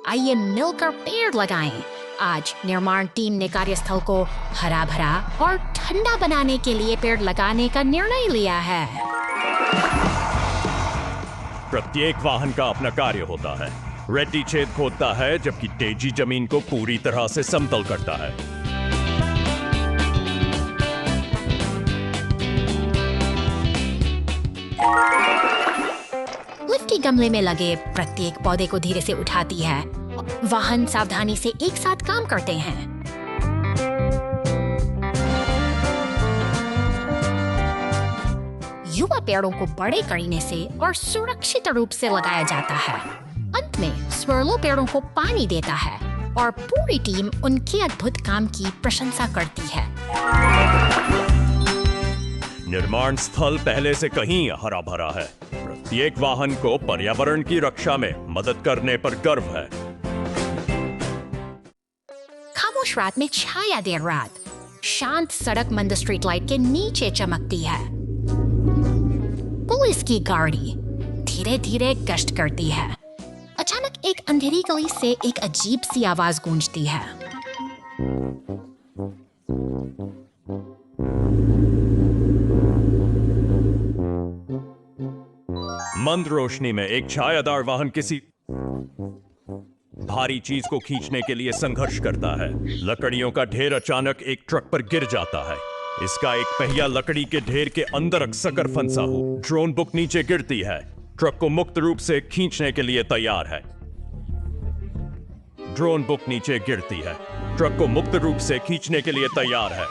आइए मिलकर पेड़ लगाएं। आज निर्माण टीम ने कार्यस्थल को हरा भरा और ठंडा बनाने के लिए पेड़ लगाने का निर्णय लिया है। प्रत्येक वाहन का अपना कार्य होता है। रेड्डी छेद खोदता है जबकि तेजी जमीन को पूरी तरह से समतल करता है। लिफ्टी गमले में लगे प्रत्येक पौधे को धीरे से उठाती है। वाहन सावधानी से एक साथ काम करते हैं। युवा पेड़ों को बड़े करने से और सुरक्षित रूप से लगाया जाता है। अंत में स्वर्लो पेड़ों को पानी देता है और पूरी टीम उनके अद्भुत काम की प्रशंसा करती है। निर्माण स्थल पहले से कहीं हरा भरा है। प्रत्येक वाहन को पर्यावरण की रक्षा में मदद करने पर गर्व है। खामोश रात में छाया देर रात, शांत सड़क मंद स्ट्रीट लाइट के नीचे चमकती है। पुलिस की गाड़ी धीरे धीरे गश्त करती है। अचानक एक अंधेरी गली से एक अजीब सी आवाज गूंजती है। मंद रोशनी में एक छायादार वाहन किसी भारी चीज को खींचने के लिए संघर्ष करता है। लकड़ियों का ढेर अचानक एक ट्रक पर गिर जाता है। इसका एक पहिया लकड़ी के ढेर के अंदर अकसकर फंसा हो। ड्रोन बुक नीचे गिरती है। ट्रक को मुक्त रूप से खींचने के लिए तैयार है। ड्रोन बुक नीचे गिरती है। ट्रक को मुक्त रूप से खींचने के लिए तैयार है।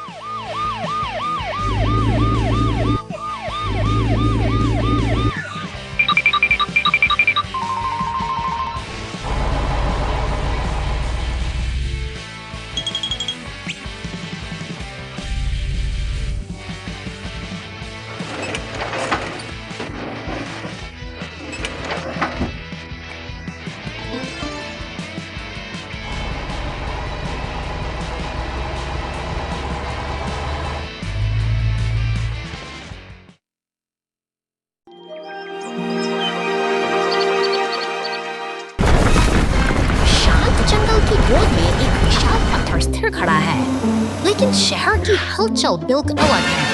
गोद में एक विशाल पत्थर स्थिर खड़ा है, लेकिन शहर की हलचल बिल्कुल अलग है।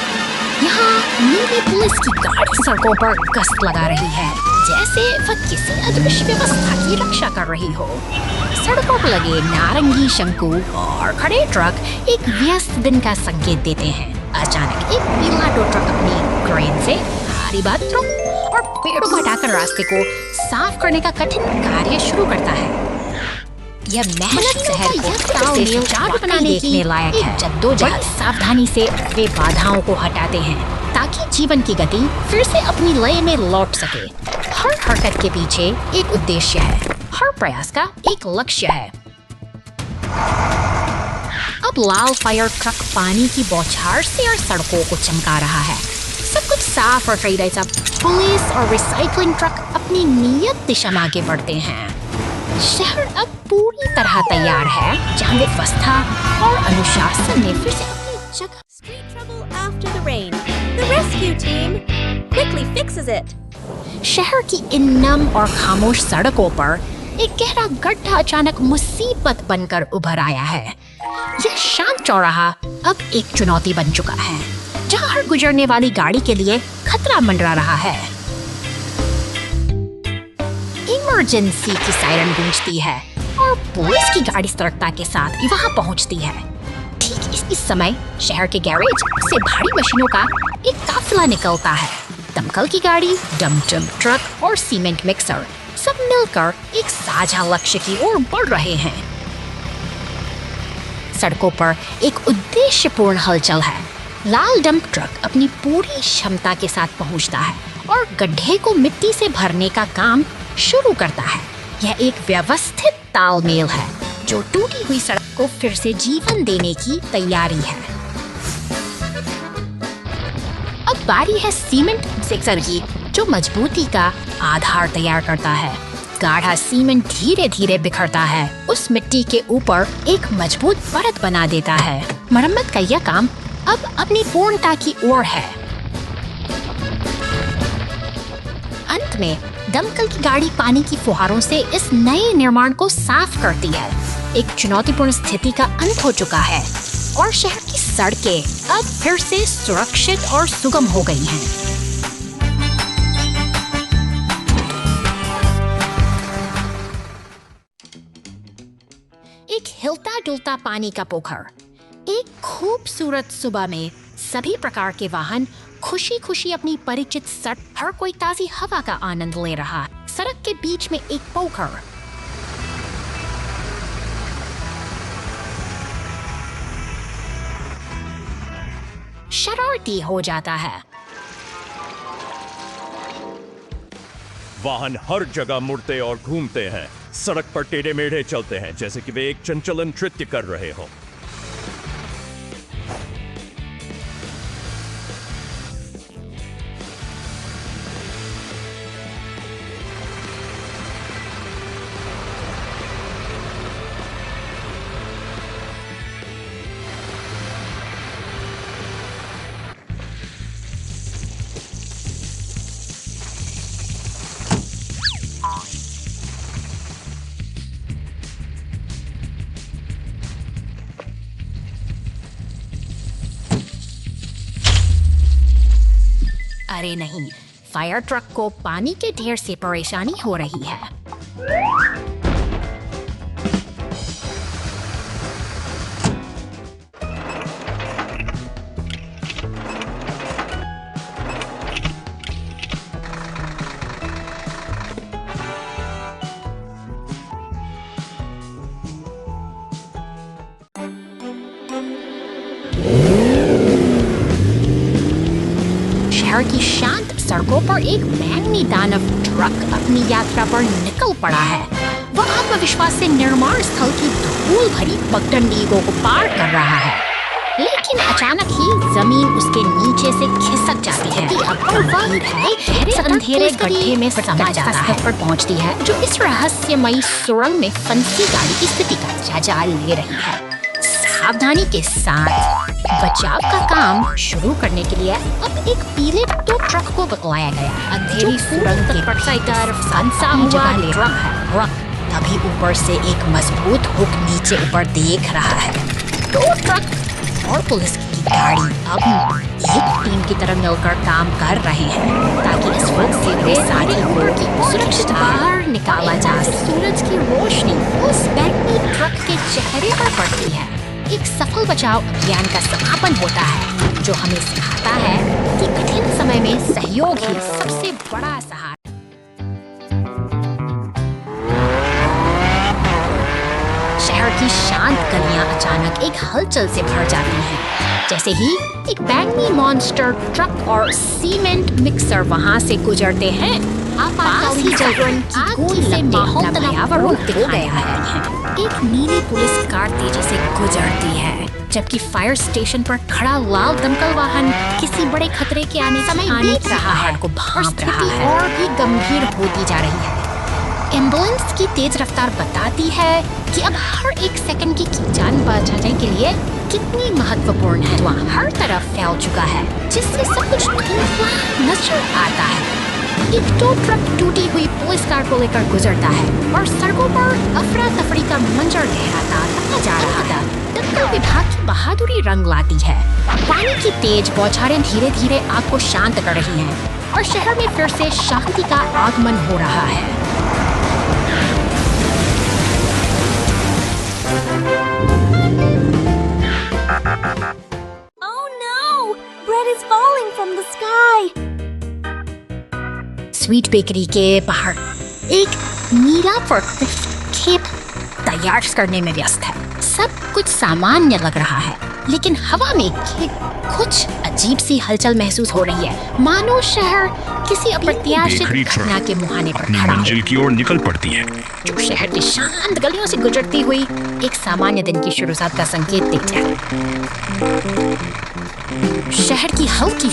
यहाँ नीली पुलिस की गाड़ी सड़कों पर गश्त लगा रही है, जैसे वह किसी अदृश्य व्यवस्था की रक्षा कर रही हो। सड़कों पर लगे नारंगी शंकु और खड़े ट्रक एक व्यस्त दिन का संकेत देते हैं। अचानक एक पीला टो ट्रक अपनी क्रेन से भारी बाथरूम और पेड़ों को हटाकर रास्ते को साफ करने का कठिन कार्य शुरू करता है। यह मेहनत शहर को तालमेल बनाने की लायक है। जद्दोजहद सावधानी से वे बाधाओं को हटाते हैं ताकि जीवन की गति फिर से अपनी लय में लौट सके। हर हरकत के पीछे एक उद्देश्य है, हर प्रयास का एक लक्ष्य है। अब लाल फायर ट्रक पानी की बौछार से और सड़कों को चमका रहा है। सब कुछ साफ और सही जैसा। पुलिस और रिसाइकलिंग ट्रक अपनी नियत दिशा में आगे बढ़ते हैं। शहर अब पूरी तरह तैयार है, जहाँ व्यवस्था और अनुशासन ने फिर से अपनी जगह। Street trouble after the rain. The rescue team quickly fixes it. शहर की इन नम और खामोश सड़कों पर एक गहरा गड्ढा अचानक मुसीबत बनकर उभर आया है। यह शांत चौराहा अब एक चुनौती बन चुका है, जहाँ हर गुजरने वाली गाड़ी के लिए खतरा मंडरा रहा है। इमरजेंसी की सायरन गूंजती है और पुलिस की गाड़ी सतर्कता के साथ वहां पहुंचती है। ठीक इसी समय शहर के गैरेज से भारी मशीनों का एक काफिला निकलता है। दमकल की गाड़ी, डम-डम ट्रक और सीमेंट मिक्सर सब मिलकर एक साझा लक्ष्य की ओर बढ़ रहे हैं। सड़कों पर एक उद्देश्यपूर्ण हलचल है। लाल डंप ट्रक अपनी पूरी क्षमता के साथ पहुंचता है और गड्ढे को मिट्टी से भरने का काम शुरू करता है। यह एक व्यवस्थित तालमेल है जो टूटी हुई सड़क को फिर से जीवन देने की तैयारी है। अब बारी है सीमेंट मिक्सर की, जो मजबूती का आधार तैयार करता है। गाढ़ा सीमेंट धीरे धीरे बिखरता है, उस मिट्टी के ऊपर एक मजबूत परत बना देता है। मरम्मत का यह काम अब अपनी पूर्णता की ओर है। अंत में दमकल की गाड़ी पानी की फुहारों से इस नए निर्माण को साफ करती है। एक चुनौतीपूर्ण स्थिति का अंत हो चुका है और शहर की सड़कें अब फिर से सुरक्षित और सुगम हो गई हैं। एक हिलता डुलता पानी का पोखर। एक खूबसूरत सुबह में सभी प्रकार के वाहन खुशी खुशी अपनी परिचित सड़क, हर कोई ताजी हवा का आनंद ले रहा है। सड़क के बीच में एक पोखर। शरारती हो जाता है। वाहन हर जगह मुड़ते और घूमते हैं। सड़क पर टेढ़े मेढ़े चलते हैं जैसे कि वे एक चंचलन नृत्य कर रहे हो। अरे नहीं, फायर ट्रक को पानी के ढेर से परेशानी हो रही है। शहर की शांत सड़कों पर एक बैंगनी दानव ट्रक अपनी यात्रा पर निकल पड़ा है। वह आत्मविश्वास से निर्माण स्थल की धूल भरी पगडंडियों को पार कर रहा है, लेकिन अचानक ही जमीन उसके नीचे से खिसक जाती है। गहरे अंधेरे गड्ढे में समा जाता है पर पहुंचती है, जो इस रहस्यमयी सुरंग में फंसी गाड़ी की स्थिति का जायजा ले रही है। सावधानी के साथ बचाव का काम शुरू करने के लिए अब एक पीले टो ट्रक को बतलाया गया। अंधेरी सुरंग के तरफ फंसा हुआ ट्रक है। तभी ऊपर से एक मजबूत हुक नीचे ऊपर देख रहा है। टो ट्रक और पुलिस की गाड़ी अब एक टीम की तरह मिलकर काम कर रहे हैं ताकि इस वक्त से वे सारे लोगों की सुरक्षित बाहर निकाला जा सके। सूरज की रोशनी उस बैंगनी ट्रक के चेहरे पर पड़ती है। एक सफल बचाव अभियान का समापन होता है, जो हमें सिखाता है कि कठिन समय में सहयोग ही सबसे बड़ा सहारा। शहर की शांत गलियां अचानक एक हलचल से भर जाती हैं, जैसे ही एक बैंगनी मॉन्स्टर ट्रक और सीमेंट मिक्सर वहां से गुजरते हैं। आपातकालीन जागरण की गोली से माहौल तनावपूर्ण हो गया है। एक नीली पुलिस कार तेजी से गुजरती है, जबकि फायर स्टेशन पर खड़ा लाल दमकल वाहन किसी बड़े खतरे के आने देख रहा है को भांप रहा है और भी गंभीर होती जा रही है। एम्बुलेंस की तेज रफ्तार बताती है कि अब हर एक सेकंड की जान बचाने के लिए कितनी महत्वपूर्ण है। वहाँ हर तरफ फैल चुका है, जिससे सब कुछ धुंधला नजर आता है। एक टो ट्रक टूटी हुई पुलिस कार को लेकर गुजरता है और सड़कों पर अफरा तफरी का मंजर गहराता जा रहा था। दमकल विभाग की बहादुरी रंग लाती है। पानी की तेज बौछारें धीरे धीरे आग को शांत कर रही हैं और शहर में फिर से शांति का आगमन हो रहा है। Oh no! Bread is falling from the sky! Sweet bakery के बाहर एक नीला फोर्कलिफ्ट खेप तैयार करने में व्यस्त है। सब कुछ सामान्य लग रहा है, लेकिन हवा में कुछ अजीब सी हलचल महसूस हो रही है, मानो शहर किसी अप्रत्याशित घटना के मुहाने पर खड़ा मंजिल की ओर निकल पड़ती है, जो शहर की शांत गलियों से गुजरती हुई एक सामान्य दिन की शुरुआत का संकेत देती है। शहर की हल्की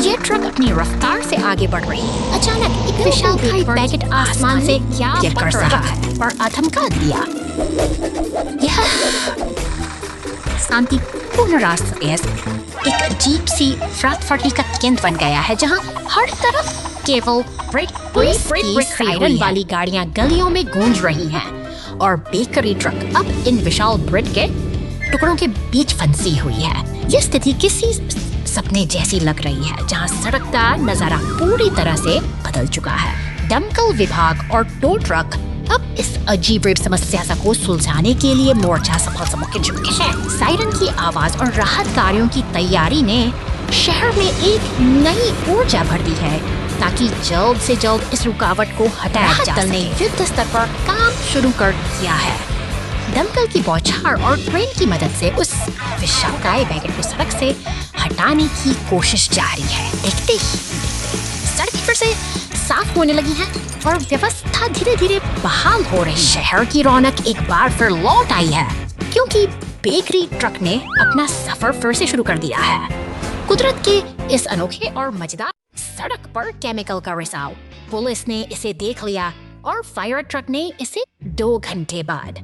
ये ट्रक अपनी रफ्तार से आगे बढ़ रही है। अचानक एक विशालकाय पैकेट आसमान से क्या गिर रहा है और आधमका दिया। यह शांतिपूर्ण रास्ते एक अजीब सी अफरा-तफरी का केंद्र बन गया है, जहाँ हर तरफ केवल पुलिस की सायरन वाली गाड़ियां गलियों में गूंज रही हैं और बेकरी ट्रक अब इन विशाल ब्रेड के टुकड़ों के बीच फंसी हुई है। यह स्थिति किसी सपने जैसी लग रही है जहां सड़क का नजारा पूरी तरह से बदल चुका है। दमकल विभाग और टो ट्रक अब इस अजीब समस्या को सुलझाने के लिए मोर्चा सफल के चुके हैं। सायरन की आवाज और राहत कार्यों की तैयारी ने शहर में एक नई ऊर्जा भर दी है ताकि जल्द से जल्द इस रुकावट को हटाया जा सके। दल ने युद्ध स्तर पर काम शुरू कर दिया है। दमकल की बौछार और ट्रेन की मदद से उस विशालकाय वैगन को सड़क से हटाने की कोशिश जारी है। देखते ही सड़क फिर से साफ होने लगी है और व्यवस्था धीरे धीरे बहाल हो रही। शहर की रौनक एक बार फिर लौट आई है क्योंकि बेकरी ट्रक ने अपना सफर फिर से शुरू कर दिया है। कुदरत के इस अनोखे और मजेदार सड़क पर केमिकल का रिसाव, पुलिस ने इसे देख लिया और फायर ट्रक ने इसे 2 घंटे बाद।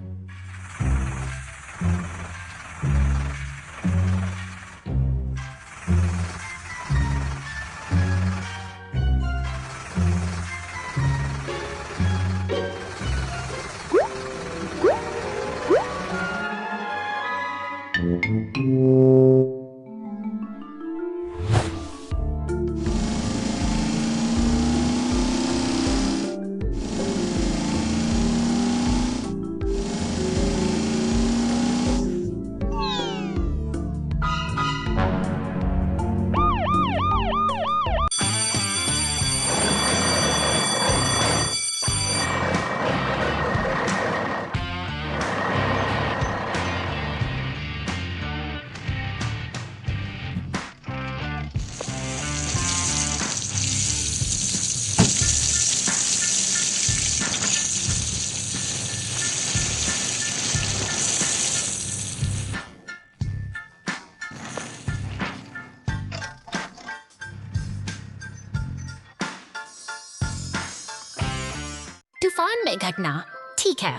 तूफान में घटना ठीक है।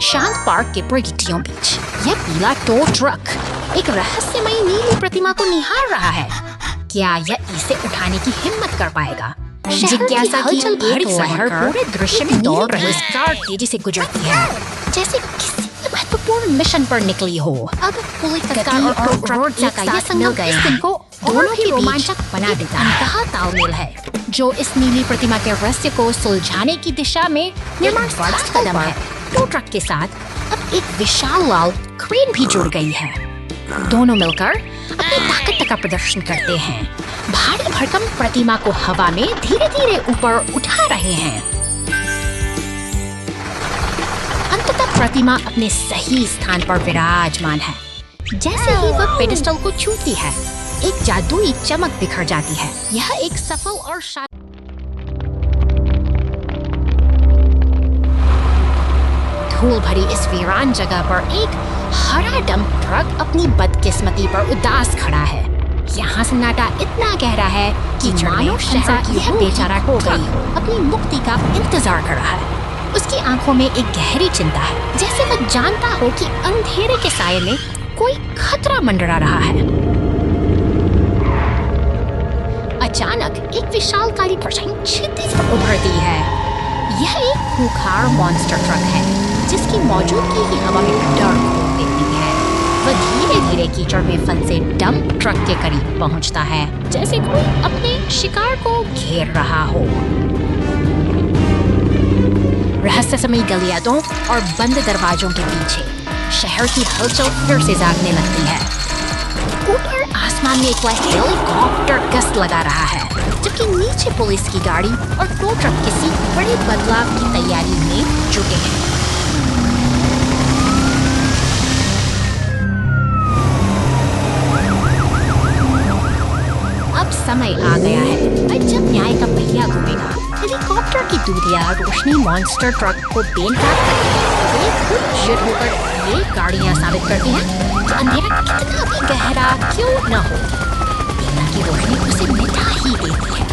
शांत पार्क के प्रगतियों बीच यह पीला टो ट्रक एक रहस्यमयी नीली प्रतिमा को निहार रहा है। क्या यह इसे उठाने की हिम्मत कर पाएगा? जिज्ञासा की एक लहर पूरे दृश्य में दौड़ रही कार तेजी से गुजरती है जैसे किसी महत्वपूर्ण मिशन पर निकली हो। अब पुलिस और ट्रक का यह संगम इस दिन को दोनों ही रोमांचक बना देता है। कहा तालमेल है जो इस नीली प्रतिमा के रहस्य को सुलझाने की दिशा में निर्माण बड़ा कदम है। टो ट्रक के साथ अब एक विशाल लाल क्रेन भी जुड़ गई है। दोनों मिलकर अपनी ताकत का प्रदर्शन करते हैं, भारी भरकम प्रतिमा को हवा में धीरे धीरे ऊपर उठा रहे हैं। अंततः प्रतिमा अपने सही स्थान पर विराजमान है। जैसे ही वह पेडेस्टल को छूती है, एक जादुई चमक बिखर जाती है। यह एक सफल और धूल भरी इस वीरान जगह पर एक हरा डंप ट्रक अपनी बदकिस्मती पर उदास खड़ा है। यहाँ सन्नाटा इतना गहरा है कि मानो शहर की यह बेचारा हो गई अपनी मुक्ति का इंतजार कर रहा है। उसकी आंखों में एक गहरी चिंता है, जैसे वह जानता हो कि अंधेरे के साये में कोई खतरा मंडरा रहा है। अचानक एक विशालकाय परछाई क्षितिज पर उभरती है। यह एक खूंखार मॉन्स्टर ट्रक है, जिसकी मौजूदगी ही हवा में डर खोल देती है। वह धीरे धीरे कीचड़ में फंसे डंप ट्रक के करीब पहुंचता है, जैसे कोई अपने शिकार को घेर रहा हो। रहस्यमयी गलियारों और बंद दरवाजों के पीछे शहर की हलचल फिर से जागने लगती है। ऊपर आसमान में एक हेलीकॉप्टर गश्त लगा रहा है, जबकि नीचे पुलिस की गाड़ी और टो ट्रक किसी बड़े बदलाव की तैयारी में जुटे हैं। अब समय आ गया है जब न्याय का पहिया घूमेगा। हेलीकॉप्टर की दूरिया रोशनी मॉन्स्टर ट्रक को बेनकाब करती है। वे खुद जिद होकर ये गाड़ियां साबित करती हैं कि अंधेरा कितना भी गहरा क्यों न हो, बिना की रोशनी उसे मिटा ही देती है।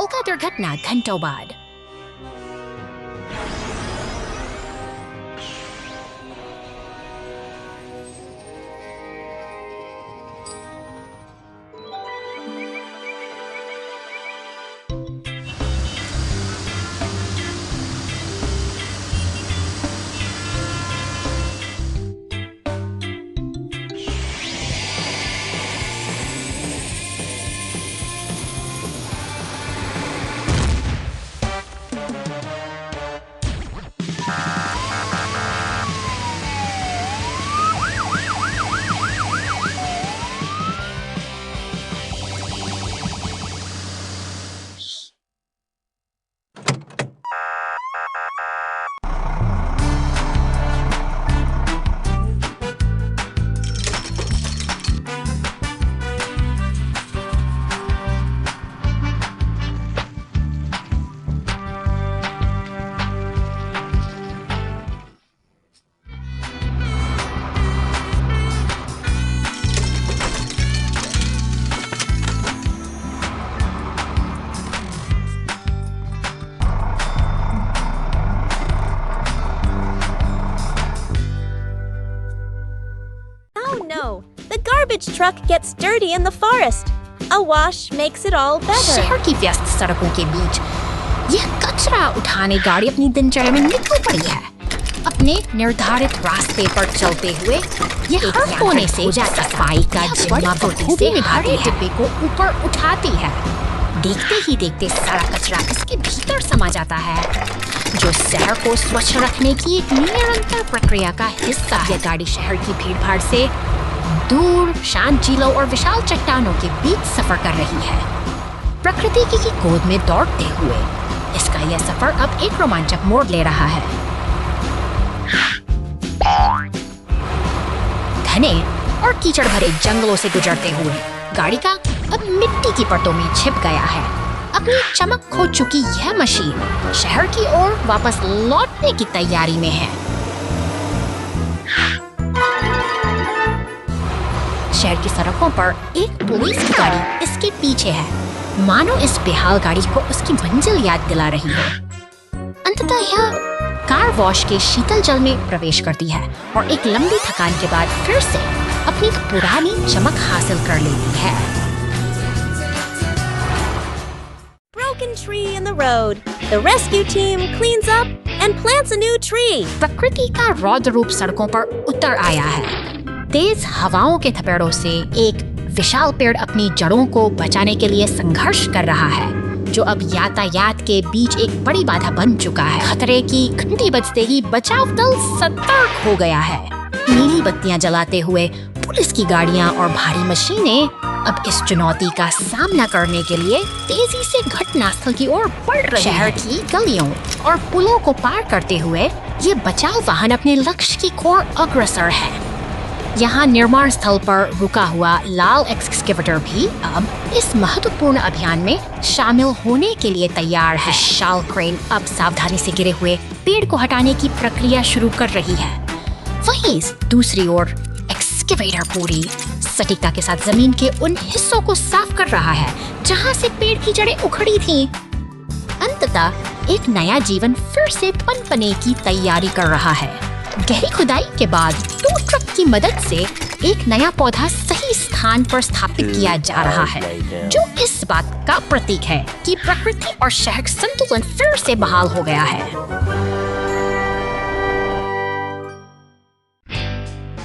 उल्का दुर्घटना घंटों बाद। The garbage truck gets dirty in the forest. A wash makes it all better. शहर की व्यस्त सड़कों के बीच यह कचरा उठाने गाड़ी अपनी दिनचर्या में निकल पड़ी है। अपने निर्धारित रास्ते पर चलते हुए यह हर कोने से सफाई का जिम्मा बखूबी निभाते डिब्बे को ऊपर उठाती है। देखते ही देखते सारा कचरा इसके भीतर समा जाता है, जो शहर को स्वच्छ रखने की एक निरंतर प्रक्रिया का हिस्सा है। यह गाड़ी शहर की भीड़भाड़ से दूर शांत झीलों और विशाल चट्टानों के बीच सफर कर रही है, प्रकृति की गोद में दौड़ते हुए। इसका यह सफर अब एक रोमांचक मोड़ ले रहा है। घने और कीचड़ भरे जंगलों से गुजरते हुए गाड़ी का अब मिट्टी की परतों में छिप गया है। अपनी चमक खो चुकी यह मशीन शहर की ओर वापस लौटने की तैयारी में है। शहर की सड़कों पर एक पुलिस की गाड़ी इसके पीछे है, मानो इस बेहाल गाड़ी को उसकी मंजिल याद दिला रही है। अंततः यह कार वॉश के शीतल जल में प्रवेश करती है और एक लंबी थकान के बाद फिर से अपनी पुरानी चमक हासिल कर लेती है। Broken tree in the road. The rescue team cleans up and plants a new tree. प्रकृति का रौद्र रूप सड़कों पर उतर आया है। तेज हवाओं के थपेड़ों से एक विशाल पेड़ अपनी जड़ों को बचाने के लिए संघर्ष कर रहा है, जो अब यातायात के बीच एक बड़ी बाधा बन चुका है। खतरे की घंटी बजते ही बचाव दल सतर्क हो गया है। नीली बत्तियां जलाते हुए पुलिस की गाड़ियां और भारी मशीनें अब इस चुनौती का सामना करने के लिए तेजी से घटनास्थल की ओर बढ़ रहे हैं। शहर की गलियों और पुलों को पार करते हुए ये बचाव वाहन अपने लक्ष्य की ओर अग्रसर है। यहाँ निर्माण स्थल पर रुका हुआ लाल एक्सकेवेटर भी अब इस महत्वपूर्ण अभियान में शामिल होने के लिए तैयार है। विशाल क्रेन अब सावधानी से गिरे हुए पेड़ को हटाने की प्रक्रिया शुरू कर रही है। वहीं दूसरी ओर एक्सकेवेटर पूरी सटीकता के साथ जमीन के उन हिस्सों को साफ कर रहा है जहां से पेड़ की जड़ें उखड़ी थीं। अंततः एक नया जीवन फिर से पनपने की तैयारी कर रहा है। गहरी खुदाई के बाद टू ट्रक की मदद से एक नया पौधा सही स्थान पर स्थापित किया जा रहा है, जो इस बात का प्रतीक है कि प्रकृति और शहर का संतुलन फिर से बहाल हो गया है।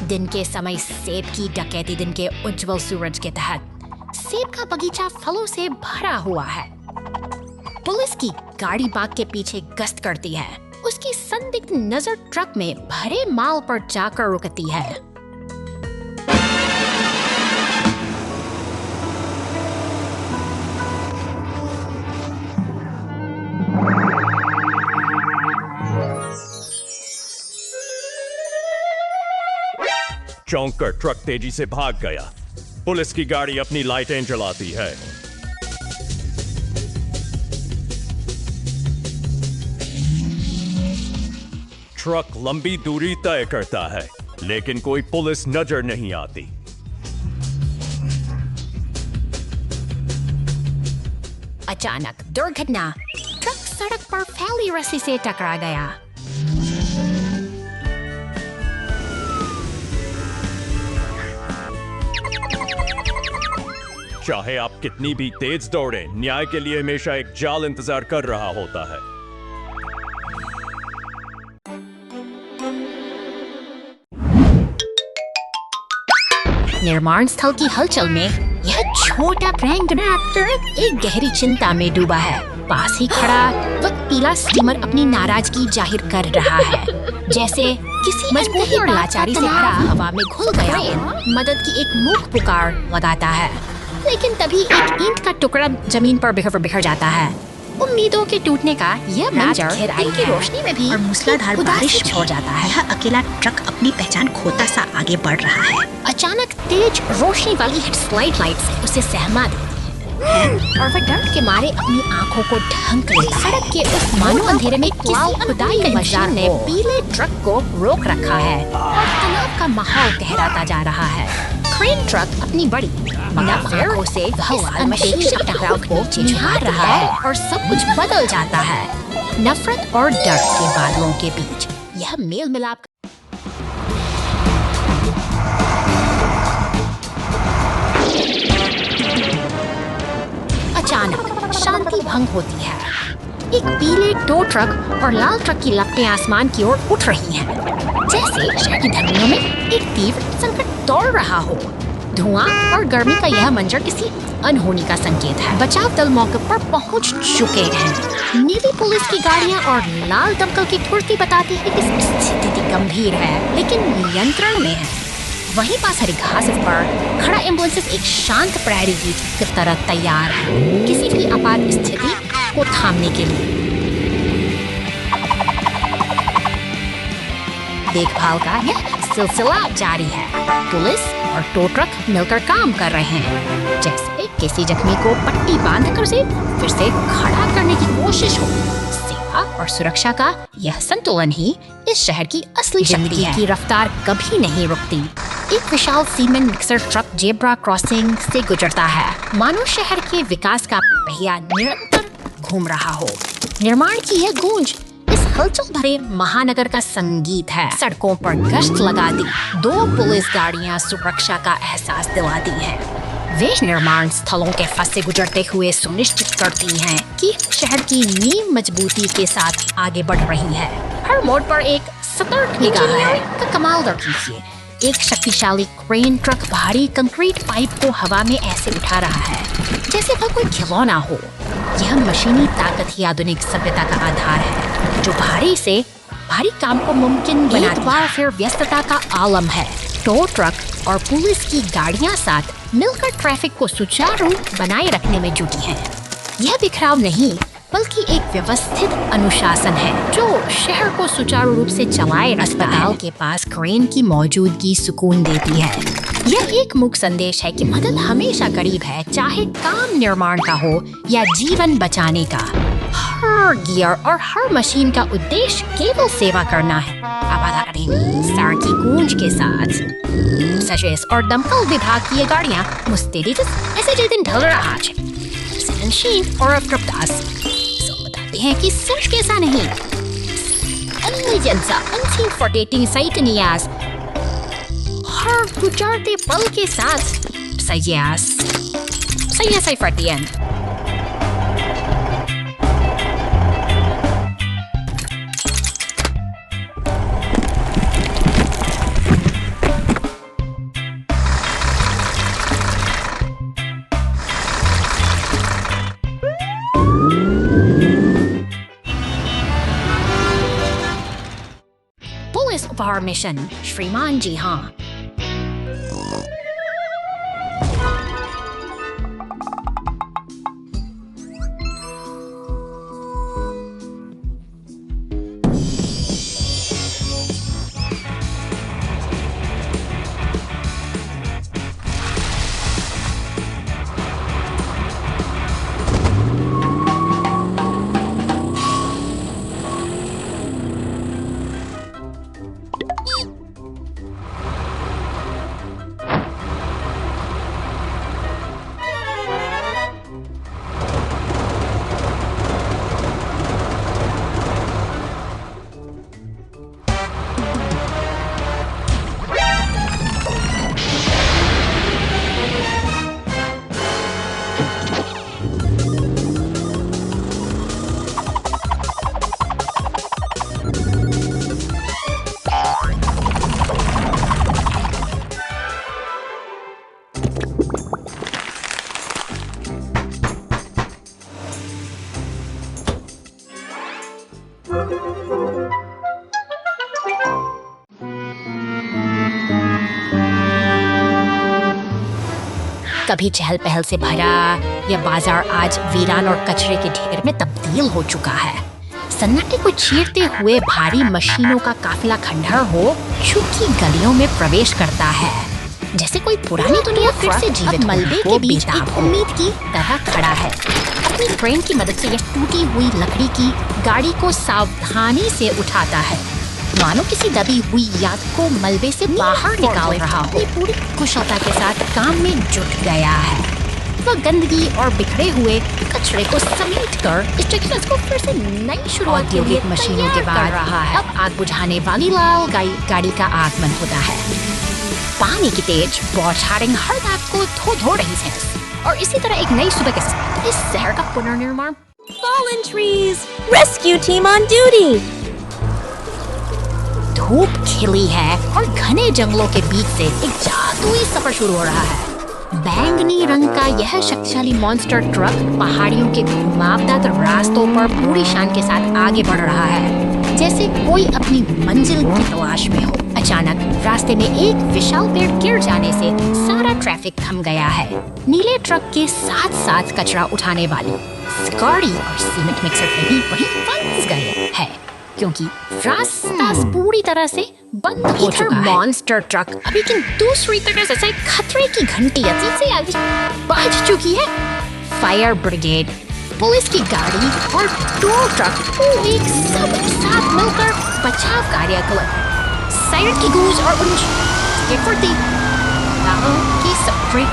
दिन के समय सेब की डकैती दिन के उज्जवल सूरज के तहत सेब का बगीचा फलों से भरा हुआ है। पुलिस की गाड़ी बाग के पीछे गश्त करती है। उसकी संदिग्ध नजर ट्रक में भरे माल पर जाकर रुकती है। चौंक कर ट्रक तेजी से भाग गया। पुलिस की गाड़ी अपनी लाइटें जलाती है। ट्रक लंबी दूरी तय करता है, लेकिन कोई पुलिस नजर नहीं आती। अचानक दुर्घटना, ट्रक सड़क पर फैली रस्सी से टकरा गया। चाहे आप कितनी भी तेज दौड़े, न्याय के लिए हमेशा एक जाल इंतजार कर रहा होता है। निर्माण स्थल की हलचल में यह छोटा प्रैंक ट्रक एक गहरी चिंता में डूबा है। पास ही खड़ा वह पीला स्टीमर अपनी नाराजगी जाहिर कर रहा है, जैसे किसी मजबूरी और लाचारी से भरा हवा में घुल गया मदद की एक मूक पुकार लगाता है। लेकिन तभी एक ईंट का टुकड़ा जमीन पर बिखर जाता है। उम्मीदों के टूटने का यह मंजर दिन की रोशनी में भी और मूसलाधार बारिश छोड़ जाता है। यह अकेला ट्रक अपनी पहचान खोता सा आगे बढ़ रहा है। अचानक तेज रोशनी वाली हेडलाइट लाइट्स उसे सहमा देती हैं और वह डर के मारे अपनी आंखों को ढंक लेता है। सड़क के उस मानो अंधेरे में किसी खुदाई मशीन ने पीले ट्रक को रोक रखा है और तनाव का माहौल गहराता जा रहा है। क्रेन ट्रक अपनी बड़ी मगर आंखों से मशीन टकराव को निहार रहा है और सब कुछ बदल जाता है। नफरत और डर के बादलों के बीच यह मेल मिलाप अचानक शांति भंग होती है। एक पीले टो ट्रक और लाल ट्रक की लपटें आसमान की ओर उठ रही हैं, जैसे शहर की धमनियों में एक तीव्र संकट दौड़ रहा हो। धुआं और गर्मी का यह मंजर किसी अनहोनी का संकेत है। बचाव दल मौके पर पहुंच चुके हैं। नीली पुलिस की गाड़ियां और लाल दमकल की ठुड़की बताती है कि स्थिति गंभीर है, लेकिन नियंत्रण में है। वहीं पास हरी घास पर खड़ा एम्बुलेंस एक शांत प्रहरी की तरह तैयार है, किसी भी आपात स्थिति को थामने के लिए। देखभाल का यह सिलसिला जारी है। पुलिस और टो ट्रक मिलकर काम कर रहे हैं, जैसे किसी जख्मी को पट्टी बांधकर उसे फिर से खड़ा करने की कोशिश हो। सेवा और सुरक्षा का यह संतुलन ही इस शहर की असली शक्ति है। की रफ्तार कभी नहीं रुकती। एक विशाल cement mixer truck zebra crossing से गुजरता है, मानो शहर के विकास का पहिया निरंतर घूम रहा हो। निर्माण की यह गूंज इस हलचल भरे महानगर का संगीत है। सड़कों पर गश्त लगाती 2 पुलिस गाड़ियां सुरक्षा का एहसास दिलाती हैं। वे निर्माण स्थलों के फंसे गुजरते हुए सुनिश्चित करती हैं कि शहर की नींव मजबूती के साथ आगे बढ़ रही है। हर मोड़ पर एक सतर्क निगाह है। का कमाल कीजिए, एक शक्तिशाली क्रेन ट्रक भारी कंक्रीट पाइप को हवा में ऐसे उठा रहा है जैसे वह कोई खिलौना हो। यह मशीनी ताकत ही आधुनिक सभ्यता का आधार है, जो भारी से भारी काम को मुमकिन बनाती है। एक बार फिर व्यस्तता का आलम है। टो ट्रक और पुलिस की गाड़ियां साथ मिलकर ट्रैफिक को सुचारू बनाए रखने में जुटी हैं। यह बिखराव नहीं, बल्कि एक व्यवस्थित अनुशासन है जो शहर को सुचारू रूप से चलाए रखता है। अस्पताल के पास क्रेन की मौजूदगी सुकून देती है। यह एक मूक संदेश है कि मदद हमेशा करीब है, चाहे काम निर्माण का हो या जीवन बचाने का। हर हर गियर और हर मशीन का उद्देश्य केवल सेवा करना है। आवाजाही सार की गूंज के साथ सचेस और दमकल विभाग की ये गाड़ियाँ मुस्तैदी ऐसे जिस दिन ढल रहा है। संशीन और अप्रदास बताते हैं कि सिर्फ कैसा नहीं। Allegianza 1948 Saitanias हर गुजरते पल के साथ saya Saifartian. Police of our mission, Shriman Ji हाँ। कभी चहल पहल से भरा यह बाजार आज वीरान और कचरे के ढेर में तब्दील हो चुका है। सन्नाटे को चीरते हुए भारी मशीनों का काफिला खंडहर हो चुकी गलियों में प्रवेश करता है, जैसे कोई पुरानी दुनिया फिर से जीवित मलबे के बीच एक उम्मीद की तरह खड़ा है। अपनी क्रेन की मदद से यह टूटी हुई लकड़ी की गाड़ी को सावधानी से उठाता है, मानो किसी दबी हुई याद को मलबे से बाहर निकाल रहा हो। पूरी कुशलता के साथ काम में जुट गया है। वह गंदगी और बिखरे हुए कचरे को समेटकर इस जगह को फिर से नई शुरुआत के लिए मशीनों के बाद रहा है। अब आग बुझाने वाली लाल गाड़ी का आगमन होता है। पानी की तेज बौछारें हर रात को धो रही है और इसी तरह एक नई सुबह के साथ इस शहर का पुनर्निर्माण। Fallen trees! Rescue team on duty! धूप खिली है और घने जंगलों के बीच से एक जादुई सफर शुरू हो रहा है। बैंगनी रंग का यह शक्तिशाली मॉन्स्टर ट्रक पहाड़ियों के घुमावदार रास्तों पर पूरी शान के साथ आगे बढ़ रहा है, जैसे कोई अपनी मंजिल की तलाश में हो। अचानक रास्ते में एक विशाल पेड़ गिर जाने से सारा ट्रैफिक थम गया है। नीले ट्रक के साथ साथ कचरा उठाने वाली गाड़ी और सीमेंट मिक्सर भी वहीं फंस गए हैं, क्योंकि रास्ता पूरी तरह से बंद हो चुका है। मॉन्स्टर ट्रक अभी की दूसरी तरफ से खतरे की घंटी से आगे बज चुकी है। फायर ब्रिगेड, पुलिस की गाड़ी और टोल ट्रक एक सब साथ मिलकर बचाव कार्य कर साइरन की गूंज और उनकी फुर्ती की सक्रिय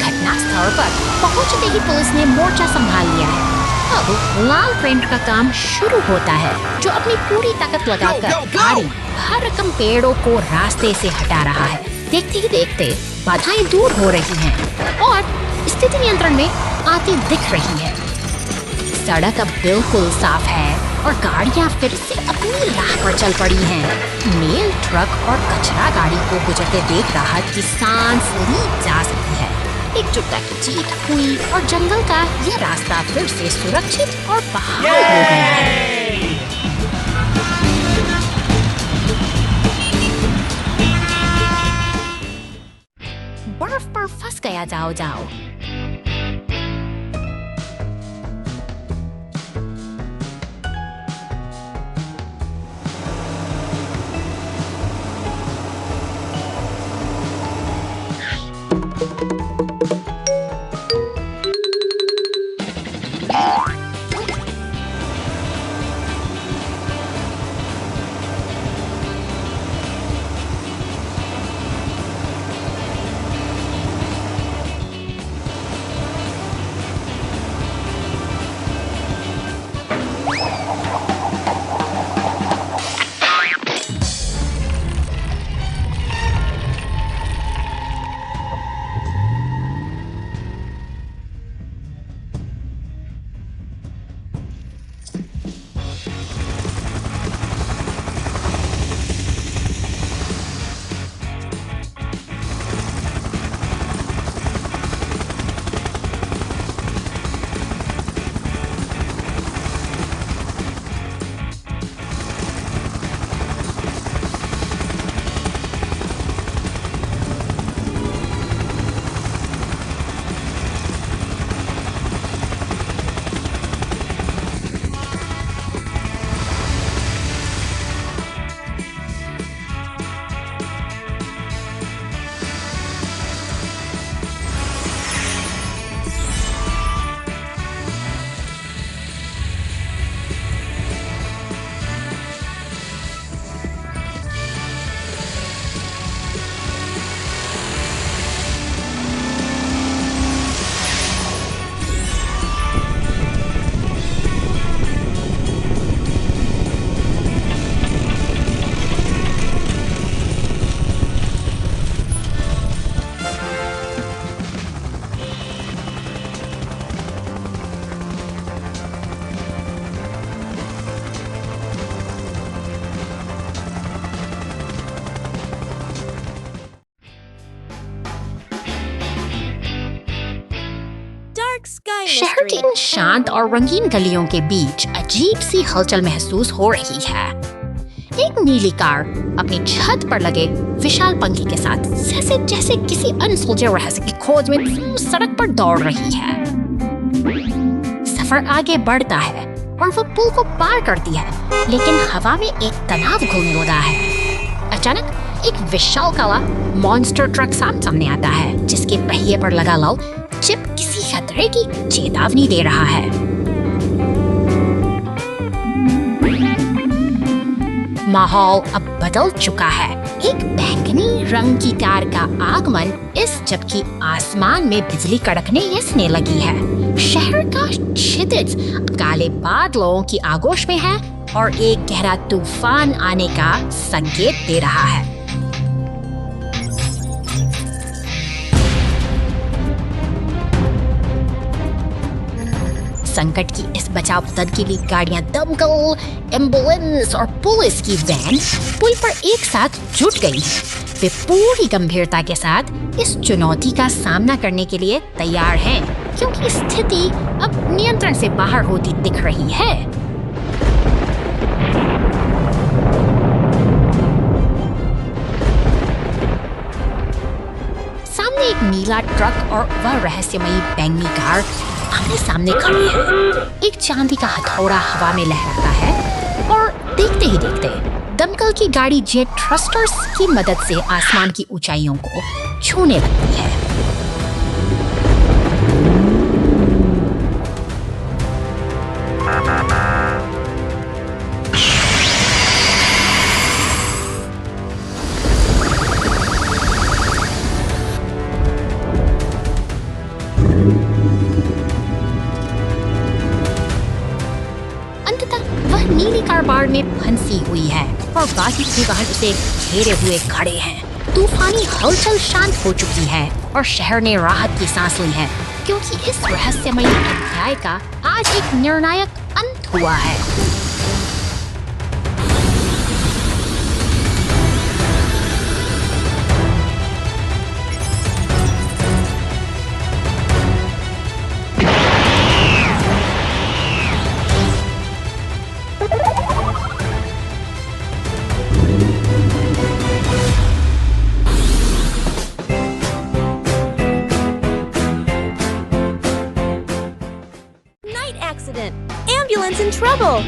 घटनास्थल पर पहुंचते ही पुलिस ने मोर्चा संभाल लिया है। अब लाल ट्रेन का काम शुरू होता है, जो अपनी पूरी ताकत लगाकर भारी भरकम पेड़ों को रास्ते से हटा रहा है। देखते ही देखते बाधाएं दूर हो रही हैं और स्थिति नियंत्रण में आती दिख रही है। सड़क अब बिल्कुल साफ है और गाड़ियां फिर से अपनी राह पर चल पड़ी हैं। मेल ट्रक और कचरा गाड़ी को गुजरते देख राहत की सांस ली जा सकती है। एकजुटता की जीत हुई और जंगल का यह रास्ता फिर से सुरक्षित और बहाल हो गया है। बर्फ पर फंस गया जाओ। शहर की mystery. इन शांत और रंगीन गलियों के बीच अजीब सी हलचल महसूस हो रही है। एक नीली कार अपनी छत पर लगे विशाल पंखे के साथ जैसे जैसे किसी अनसुलझे रहस्य की खोज में सड़क पर दौड़ रही है। सफर आगे बढ़ता है और वो पुल को पार करती है, लेकिन हवा में एक तनाव घूमने लगा है। अचानक एक विशाल काला मॉन्स्टर ट्रक सामने आता है, जिसके पहिए पर लगा लाल चिप किसी खतरे की चेतावनी दे रहा है। माहौल अब बदल चुका है। एक बैंगनी रंग की कार का आगमन इस जबकि आसमान में बिजली कड़कने यसने लगी है। शहर का क्षितिज काले बादलों की आगोश में है और एक गहरा तूफान आने का संकेत दे रहा है। संकट की इस बचाव तदकीली गाड़ियां दमकल, एम्बुलेंस और पुलिस की वैन पुल पर एक साथ जुट गई। वे पूरी गंभीरता के साथ इस चुनौती का सामना करने के लिए तैयार हैं, क्योंकि स्थिति अब नियंत्रण से बाहर होती दिख रही है। सामने एक नीला ट्रक और वह रहस्यमयी बैंगनी कार आमने सामने खड़े हैं। एक चांदी का हथौड़ा हवा में लहराता है और देखते ही देखते दमकल की गाड़ी जेट थ्रस्टर्स की मदद से आसमान की ऊंचाइयों को छूने लगती है। नीली कार बाढ़ में फंसी हुई है और बाकी के वाहन उसे घेरे हुए खड़े हैं। तूफानी हलचल शांत हो चुकी है और शहर ने राहत की सांस ली है, क्योंकि इस रहस्यमयी अध्याय का आज एक निर्णायक अंत हुआ है। Accident. Ambulance in trouble.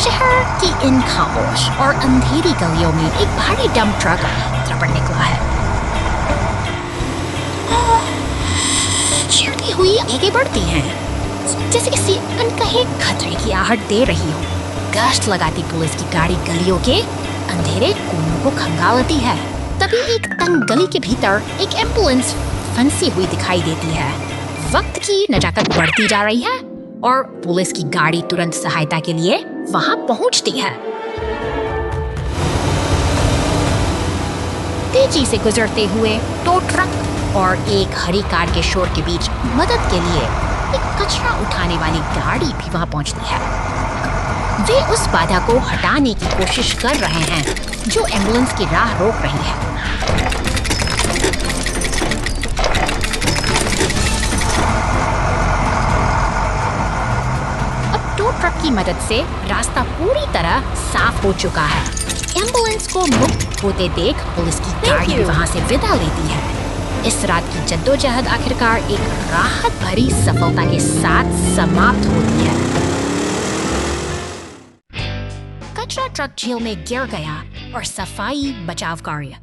शहर की इन खामोश और अंधेरी गलियों में एक भारी डंप ट्रक यात्रा पर निकला है। चीरती हुई आगे बढ़ती हैं, जैसे किसी अनकहे खतरे की आहट दे रही हो। गश्त लगाती पुलिस की गाड़ी गलियों के अंधेरे कोनों को खंगालती है। तभी एक तंग गली के भीतर एक एम्बुलेंस फंसी हुई दिखाई देती है। वक्त की नजाकत बढ़ती जा रही है और पुलिस की गाड़ी तुरंत सहायता के लिए वहां पहुंचती है। तेजी से गुजरते हुए टो ट्रक और एक हरी कार के शोर के बीच मदद के लिए एक कचरा उठाने वाली गाड़ी भी वहां पहुंचती है। वे उस बाधा को हटाने की कोशिश कर रहे हैं जो एम्बुलेंस की राह रोक रही है। ट्रक की मदद से रास्ता पूरी तरह साफ हो चुका है। एम्बुलेंस को मुक्त होते देख पुलिस की गाड़ी भी वहां से विदा लेती है। इस रात की जद्दोजहद आखिरकार एक राहत भरी सफलता के साथ समाप्त होती है। कचरा ट्रक झील में गिर गया और सफाई बचाव कार्य।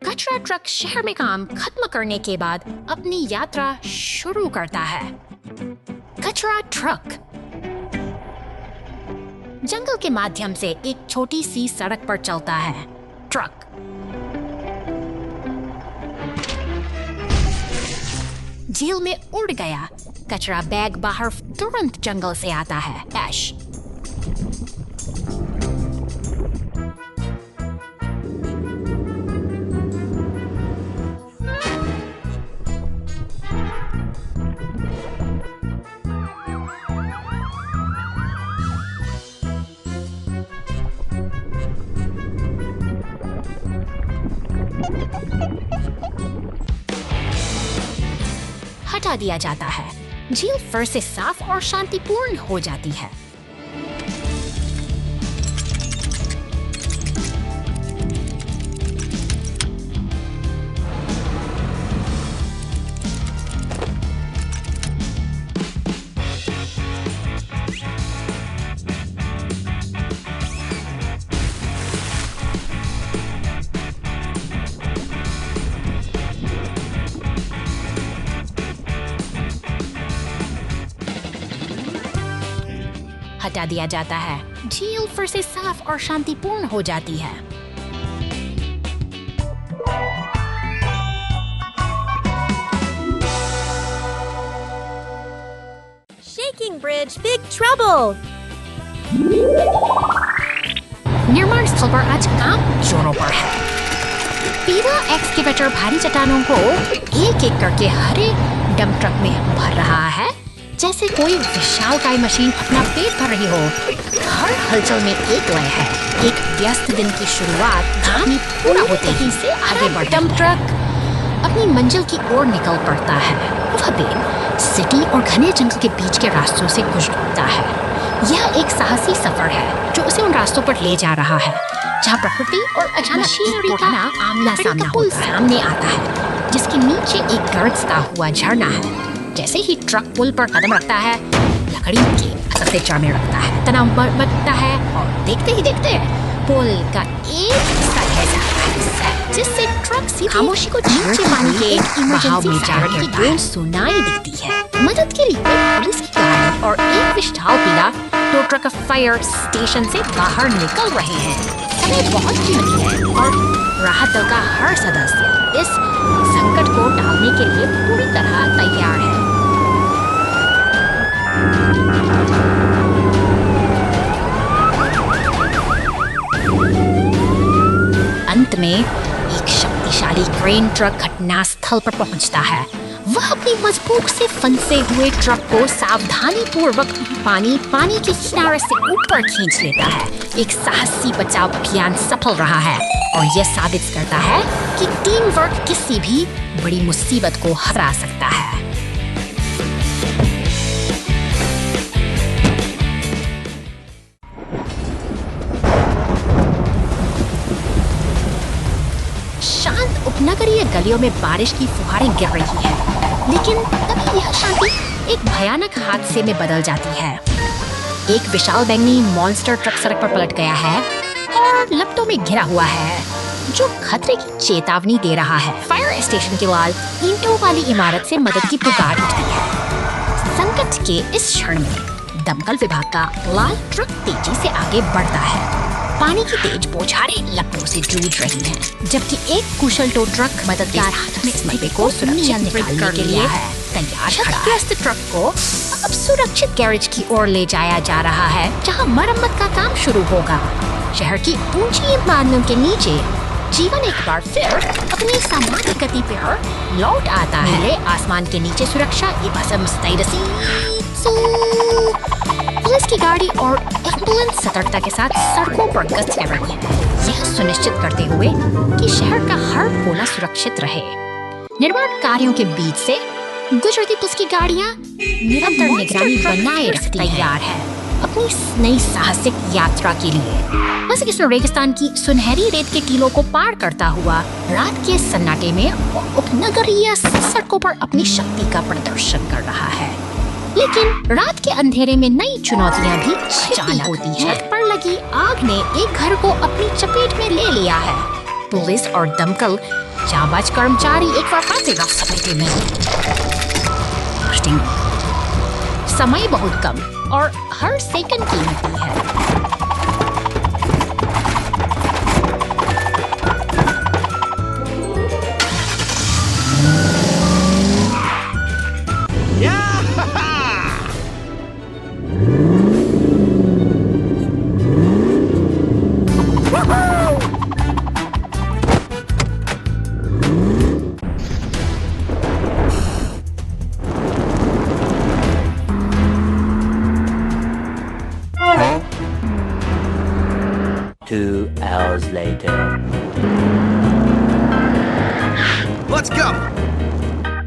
कचरा ट्रक शहर में काम खत्म करने के बाद अपनी यात्रा शुरू करता है। कचरा ट्रक जंगल के माध्यम से एक छोटी सी सड़क पर चलता है। ट्रक झील में उड़ गया। कचरा बैग बाहर तुरंत जंगल से आता है। ऐश हटा हटा दिया जाता है। झील फिर से साफ और शांतिपूर्ण हो जाती है। हटा दिया जाता है। झील फिर से साफ और शांतिपूर्ण हो जाती है। Shaking Bridge, big trouble! निर्माण स्थल पर आज काम जोरों पर है। पीला एक्सकेवेटर भारी चट्टानों को एक एक करके हरे डंप ट्रक में भर रहा है, जैसे कोई विशालकाय मशीन अपना पेट भर रही हो। हर हलचल में एक लय है। एक व्यस्त दिन की शुरुआत काम पूरा होते ही से आगे बढ़ डंप ट्रक अपनी मंजिल की ओर निकल पड़ता है। वह दिन सिटी और घने जंगल के बीच के रास्तों से गुजरता है। यह एक साहसी सफर है जो उसे उन रास्तों पर ले जा रहा है जहाँ प्रकृति और अचानक मशीनरी का आमना सामना सामने आता है, जिसके नीचे एक गरजता हुआ झरना है। जैसे ही ट्रक पुल पर कदम रखता है, लकड़ी के असर से चढ़ने लगता है, तनाव बढ़ता है और देखते ही देखते पुल का एक हिस्सा ढह जाता है, जिससे ट्रक से खामोशी को नीचे पानी के एक इमरजेंसी सायरन की गूंज सुनाई देती है। मदद के लिए पुलिस की गाड़ी और एक विशाल पीला टो ट्रक फायर स्टेशन से बाहर निकल रहे हैं। समय बहुत कीमती है और राहत दल का हर सदस्य इस संकट को टालने के लिए पूरी तरह तैयार है। अंत में एक शक्तिशाली क्रेन ट्रक घटनास्थल पर पहुंचता है। वह अपनी मजबूत से फंसे हुए ट्रक को सावधानी पूर्वक पानी के किनारे से ऊपर खींच लेता है। एक साहसी बचाव अभियान सफल रहा है और यह साबित करता है कि टीम वर्क किसी भी बड़ी मुसीबत को हरा सकता है। शांत उपनगरीय गलियों में बारिश की फुहारें गिर रही है, लेकिन तभी यह शांति एक भयानक हादसे में बदल जाती है। एक विशाल बैंगनी मॉन्स्टर ट्रक सड़क पर पलट गया है और लपटों में घिरा हुआ है, जो खतरे की चेतावनी दे रहा है। फायर स्टेशन के लाल ईंटों वाली इमारत से मदद की पुकार उठती है। संकट के इस क्षण में दमकल विभाग का लाल ट्रक तेजी से आगे बढ़ता है। पानी की तेज बौछारें लपटों से जूझ रही हैं, जबकि एक कुशल टो ट्रक मददगार हाथ में स्थिति को सुरक्षित करने के लिए तैयार खड़ा है। ट्रक को अब सुरक्षित गैरेज की ओर ले जाया जा रहा है, जहां मरम्मत का काम शुरू होगा। शहर की ऊंची इमारतों के नीचे जीवन एक बार फिर अपनी सामान्य गति पर लौट आता है। नीले आसमान के नीचे सुरक्षा पुलिस की गाड़ी और एम्बुलेंस सतर्कता के साथ सड़कों पर गश्त कर रही है, यह सुनिश्चित करते हुए कि शहर का हर कोना सुरक्षित रहे। निर्माण कार्यों के बीच से गुजरती पुलिस की गाड़ियां निरंतर निगरानी बनाए रखती तैयार है अपनी नई साहसिक यात्रा के लिए। बस इस रेगिस्तान की सुनहरी रेत के टीलों को पार करता हुआ रात के सन्नाटे में उपनगरीय सड़कों पर अपनी शक्ति का प्रदर्शन कर रहा है। लेकिन रात के अंधेरे में नई चुनौतियां भी छिपी होती हैं। छत पर लगी आग ने एक घर को अपनी चपेट में ले लिया है। पुलिस और दमकल जाबाज कर्मचारी एक बार फिर सपेटे में। समय बहुत कम और हर सेकंड कीमती है। Let's go!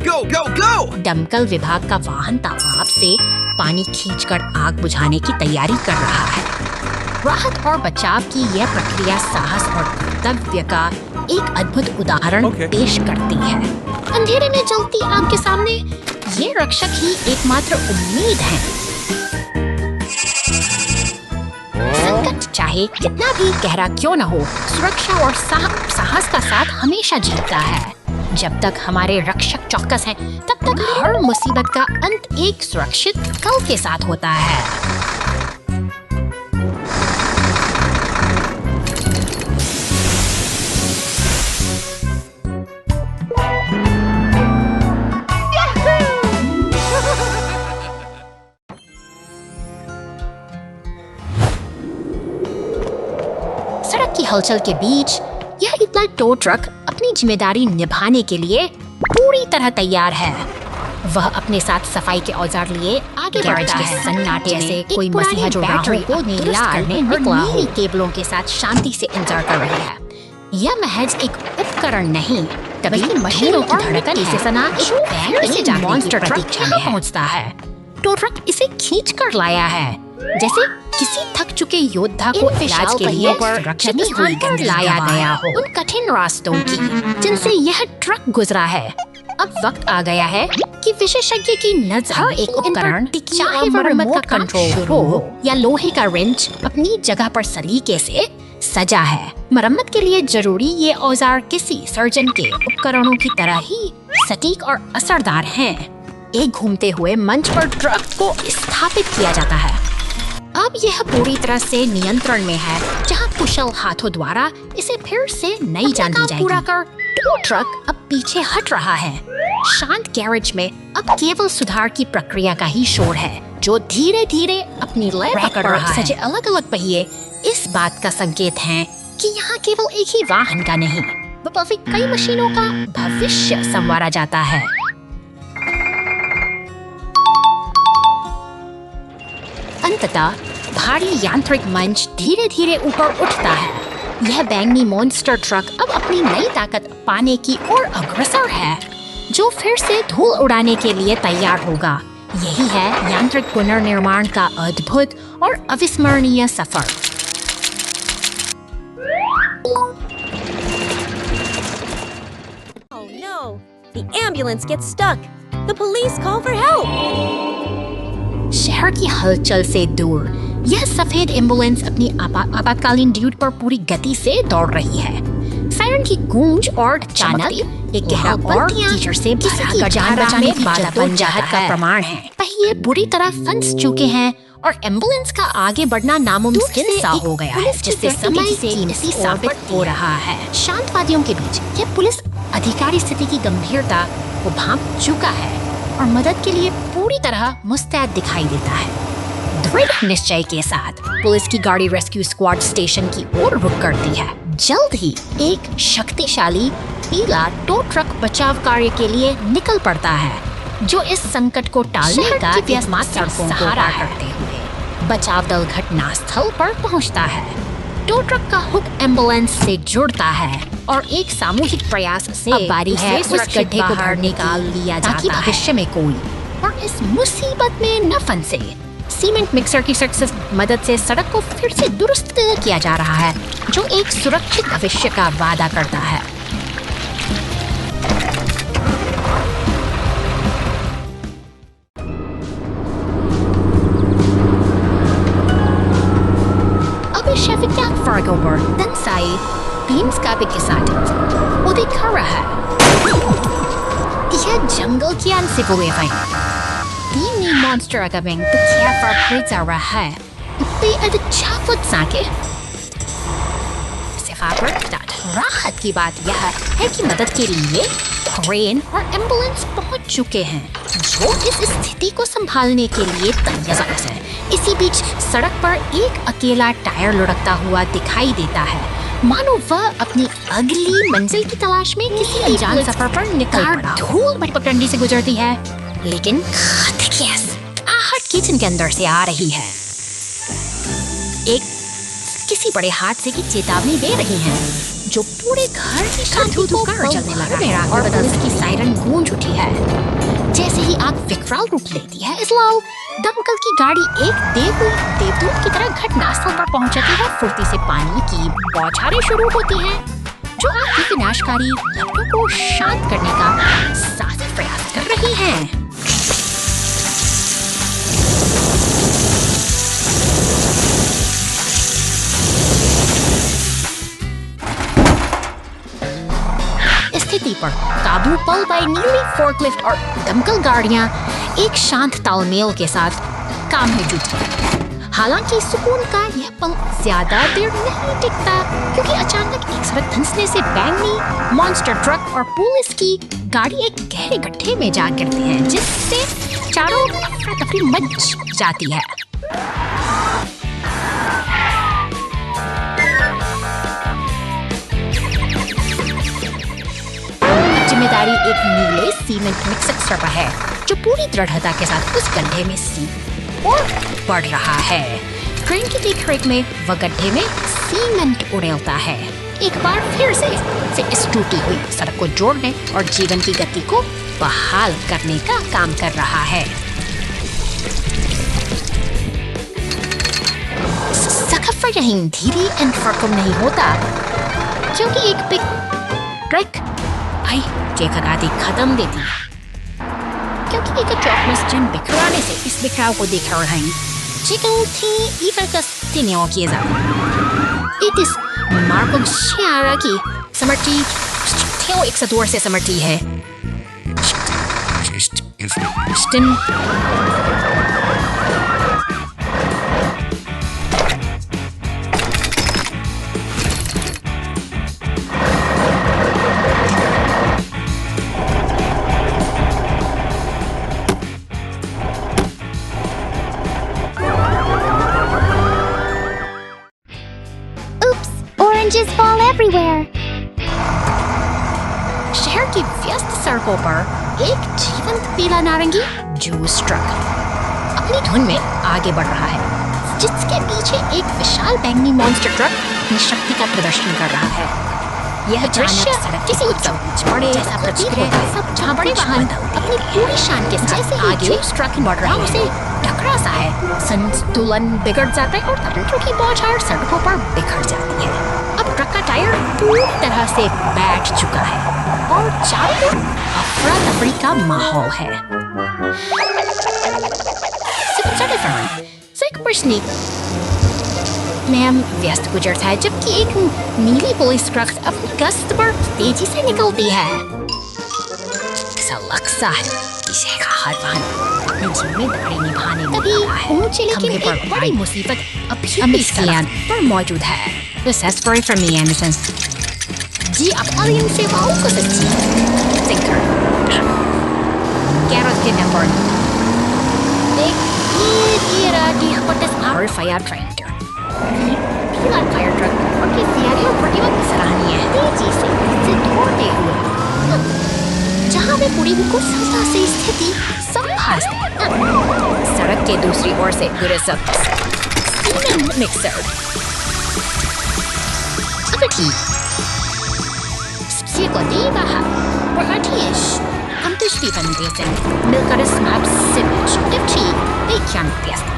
Go, go, go! दमकल विभाग का वाहन तालाब से पानी खींचकर आग बुझाने की तैयारी कर रहा है। राहत और बचाव की यह प्रक्रिया साहस और कर्तव्य का एक अद्भुत उदाहरण पेश करती है। अंधेरे में जलती आग के सामने ये रक्षक ही एकमात्र उम्मीद है। संकट चाहे कितना भी गहरा क्यों न हो, सुरक्षा और साहस का साथ हमेशा जीतता है। जब तक हमारे रक्षक चौकस हैं, तब तक हर मुसीबत का अंत एक सुरक्षित कल के साथ होता है। सड़क की हलचल के बीच यह इतना टो ट्रक अपनी जिम्मेदारी निभाने के लिए पूरी तरह तैयार है। वह अपने साथ सफाई के औजार लिए आगे बढ़ता है। सन्नाटे से कोई मसीहा जो बैटरी को नीला करने निकला हो, केबलों के साथ शांति से इंतजार कर रही है। यह महज एक उपकरण नहीं, बल्कि मशीनों की धड़कन से सना एक बैंक से मॉन्स्टर ट्रक यहाँ पहुँचता है। टो ट्रक इसे खींच कर लाया है, जैसे किसी थक चुके योद्धा को इलाज के लिए सुरक्षित स्थान पर लाया गया हो। उन कठिन रास्तों की जिनसे यह ट्रक गुजरा है, अब वक्त आ गया है कि विशेषज्ञ की नजर एक उपकरण, चाहे वह रिमोट का कंट्रोल हो या लोहे का रिंच, अपनी जगह पर सलीके से सजा है। मरम्मत के लिए जरूरी ये औजार किसी सर्जन के उपकरणों की तरह ही सटीक और असरदार हैं। एक घूमते हुए मंच पर ट्रक को स्थापित किया जाता है। अब यह पूरी तरह से नियंत्रण में है, जहां कुशल हाथों द्वारा इसे फिर से नई जान दी जाएगी। पूरा कर टो ट्रक अब पीछे हट रहा है। शांत गैरेज में अब केवल सुधार की प्रक्रिया का ही शोर है, जो धीरे धीरे अपनी लय पकड़ रहा है। सजे अलग अलग पहिए इस बात का संकेत हैं कि यहाँ केवल एक ही वाहन का नहीं, बल्कि कई मशीनों का भविष्य संवारा जाता है। अंततः भारी यांत्रिक मंच धीरे धीरे ऊपर उठता है। यह बैंगनी मॉन्स्टर ट्रक अब अपनी नई ताकत पाने की ओर अग्रसर है, जो फिर से धूल उड़ाने के लिए तैयार होगा। यही है यांत्रिक पुनर्निर्माण का अद्भुत और अविस्मरणीय सफर। Oh no! The ambulance gets stuck. The police call for help. शहर की हलचल से दूर यह सफेद एम्बुलेंस अपनी आपातकालीन ड्यूटी पर पूरी गति से दौड़ रही है। सायरन की गूंज और अचानक एक गहरा और कीचड़ से भरा जान बचाने की जद्दोजहद का प्रमाण है। पहिए बुरी तरह फंस चुके हैं और एम्बुलेंस का आगे बढ़ना नामुमकिन सा हो गया है, जिससे समय कीमती साबित हो रहा है। शांतवादियों के बीच यह पुलिस अधिकारी स्थिति की गंभीरता को भांप चुका है और मदद के लिए पूरी तरह मुस्तैद दिखाई देता है। दृढ़ निश्चय के साथ पुलिस की गाड़ी रेस्क्यू स्क्वाड स्टेशन की ओर रुख करती है। जल्द ही एक शक्तिशाली पीला टो ट्रक बचाव कार्य के लिए निकल पड़ता है, जो इस संकट को टालने का एकमात्र सहारा करते हुए बचाव दल घटनास्थल पर पहुंचता है। टो ट्रक का हुक एम्बुलेंस से जुड़ता है और एक सामूहिक प्रयास से बारी है उस गड्ढे को बाहर निकाल लिया जाता है, भविष्य में कोई और इस मुसीबत में न फंसे। सीमेंट मिक्सर की सक्सेस मदद से सड़क को फिर से दुरुस्त किया जा रहा है, जो एक सुरक्षित भविष्य का वादा करता है। अब Chevrolet Fargo dan saya pinskapit ke sana. Udikara. यह जंगल की अनसिपुएफाई तीन मॉन्स्टर अगमेंग तो क्या फर्क जा रहा है इतनी अच्छा फुट साके राहत की बात यह है कि मदद के लिए क्रेन और एम्बुलेंस पहुंच चुके हैं, जो इस स्थिति को संभालने के लिए तैयार है। इसी बीच सड़क पर एक अकेला टायर लुढ़कता हुआ दिखाई देता है, मानो वह अपनी अगली मंजिल की तलाश में किसी अनजान सफर पर निकल पड़ा। धूल पगडंडी से गुजरती है, लेकिन आहट किचन के अंदर से आ रही है। एक किसी बड़े हादसे की चेतावनी दे रही है। जो पूरे घर की शांति को चलने लगा है और पुलिस की सायरन गूंज उठी है। जैसे ही आग विकराल रूप लेती है, इसलाउ दमकल की गाड़ी एक देवदूत की तरह घटनास्थल पर पहुंच जाती है। फुर्ती से पानी की बौछारें शुरू होती हैं, जो आग की विनाशकारी लपटों को शांत करने का सार्थक प्रयास कर रही हैं। स्थिति पर काबू पल पाई नीली फोर्कलिफ्ट और दमकल गाड़ियां एक शांत तालमेल के साथ काम में जुटी। हालांकि सुकून का यह पल ज्यादा देर नहीं टिकता, क्योंकि अचानक एक सड़क धंसने से बैंगनी मॉन्स्टर ट्रक और पुलिस की गाड़ी एक गहरे गड्ढे में जा गिरती है, जिससे चारों ओर अफरा तफरी मच जाती है। जिम्मेदारी एक नीले सीमेंट मिक्सर पर है, जो पूरी दृढ़ता के साथ उस गड्ढे में और बढ़ रहा है। क्रेन की देखरेख में वह गड्ढे में सीमेंट उड़ेलता है, एक बार फिर से इस टूटी हुई सड़क को जोड़ने और जीवन की गति को बहाल करने का काम कर रहा है। सफर यहीं धीरे एंड फरकम नहीं होता, क्योंकि एक बिग ट्रक भाई जेखगाती खत्म देती है, क्योंकि एक चौकमस जन बिखराने से इस बिखराव को देख रहे हैं। Chicken tea iverkas tiniokieza. It is Marco Shiara की समर्टी theo एक सतुर से समर्टी है। स्टिन Oranges fall everywhere. शहर की व्यस्त सड़कों पर एक जीवंत पीला नारंगी जूस ट्रक अपनी धुन में आगे बढ़ रहा है, जिसके पीछे एक विशाल बैंगनी मॉन्स्टर ट्रक अपनी शक्ति का प्रदर्शन कर रहा है। यह दृश्य किसी उत्सव बड़े जैसा प्रतीत होता है, जहाँ बड़े वाहन अपनी पूरी शान के साथ आगे ट्रक बढ़ रहा है, उसे टकरा सा है, संतुलन बिगड़ जाता है और तंत्रों की बौछार सड़कों पर बिखर जाती है। अब ट्रक का टायर पूरी तरह से बैठ चुका है और चारों ओर अफरा तफरी का माहौल है। मैम व्यस्त गुजरता है, जबकि एक नीली पुलिस ट्रक अपनी गश्त पर तेजी से निकलती है। ऐसा लगता है इसे हर वाहन जिम्मेदारी निभाने में लगा है। ऊंचे लेकिन एक बड़ी मुसीबत अभी सड़क पर मौजूद है। This is very from me, Anderson. जी अपनी सेवाओं को सच्ची thinker. Gareth के नंबर एक ये रहा कि हमारे our fire trainer. पीला फायर ट्रक और की तैयारी और प्रतिबद्ध सराहनीय है। तेजी से दौड़ते हुए जहाँ वे पूरी को सफलता से स्थिति संभालते हैं। सड़क के दूसरी ओर से गुजर cement mixer Psychodevaha Rahatish Antishtivan Basin Milkaris Maps Simage Divchi Bekyan Piesta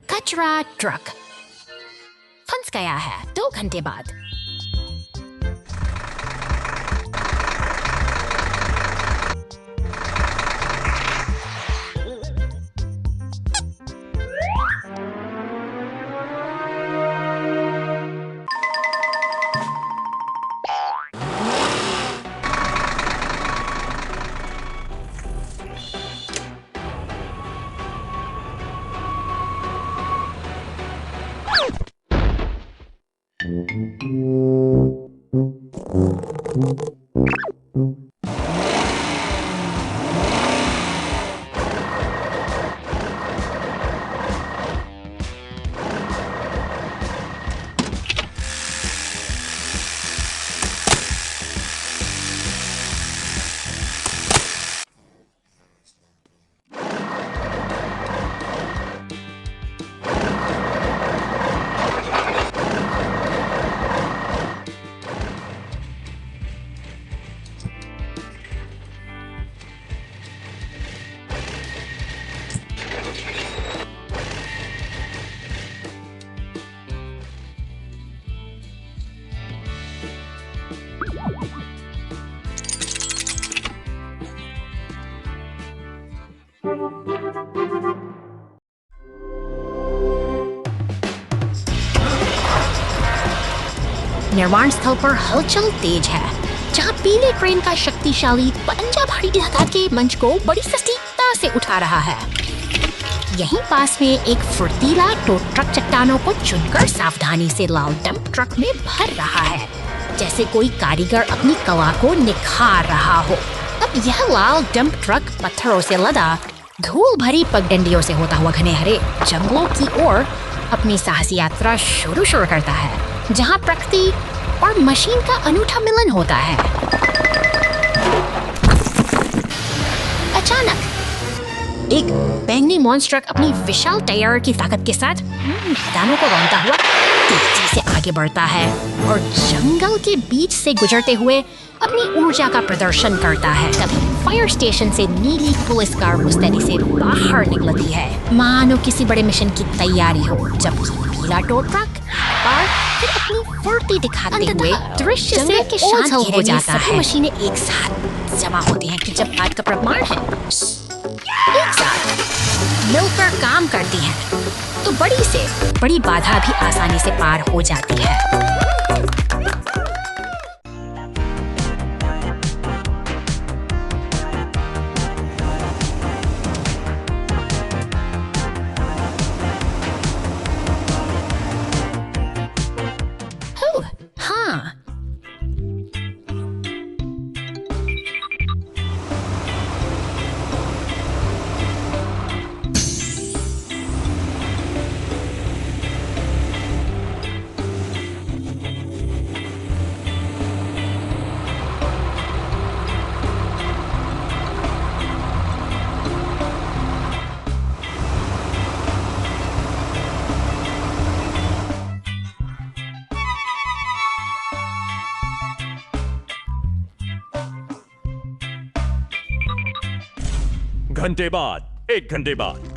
कचरा ट्रक फंस गया है 2 घंटे बाद। निर्माण स्थल पर हलचल तेज है, जहां पीले क्रेन का शक्तिशाली पंजा भारी इलाका के मंच को बड़ी सटीकता से उठा रहा है। यहीं पास में एक फुर्तीला टो ट्रक चट्टानों को चुनकर सावधानी से लाल डंप ट्रक में भर रहा है, जैसे कोई कारीगर अपनी कला को निखार रहा हो। अब यह लाल डंप ट्रक पत्थरों से लदा धूल भरी पगडंडियों से होता हुआ घने हरे जंगलों की ओर अपनी साहसी यात्रा शुरू करता है, जहां प्रकृति और मशीन का अनूठा मिलन होता है। अचानक एक बैंगनी मॉन्स्टर अपनी विशाल टायर की ताकत के साथ मैदानों को रौंदता हुआ तेजी से आगे बढ़ता है और जंगल के बीच से गुजरते हुए अपनी ऊर्जा का प्रदर्शन करता है। तभी फायर स्टेशन से नीली पुलिस कार मुस्तैदी से बाहर निकलती है, मानो किसी बड़े मिशन की तैयारी हो, जबकि पीला टो ट्रक और फिर अपनी फुर्ती दिखाते हुए दृश्य से के शांत हो जाता है। मशीनें एक साथ जमा होती हैं कि जब बात का प्रमाण है एक साथ मिलकर काम करती हैं, तो बड़ी से बड़ी बाधा भी आसानी से पार हो जाती है। हाँ, घंटे बाद, 1 घंटे बाद।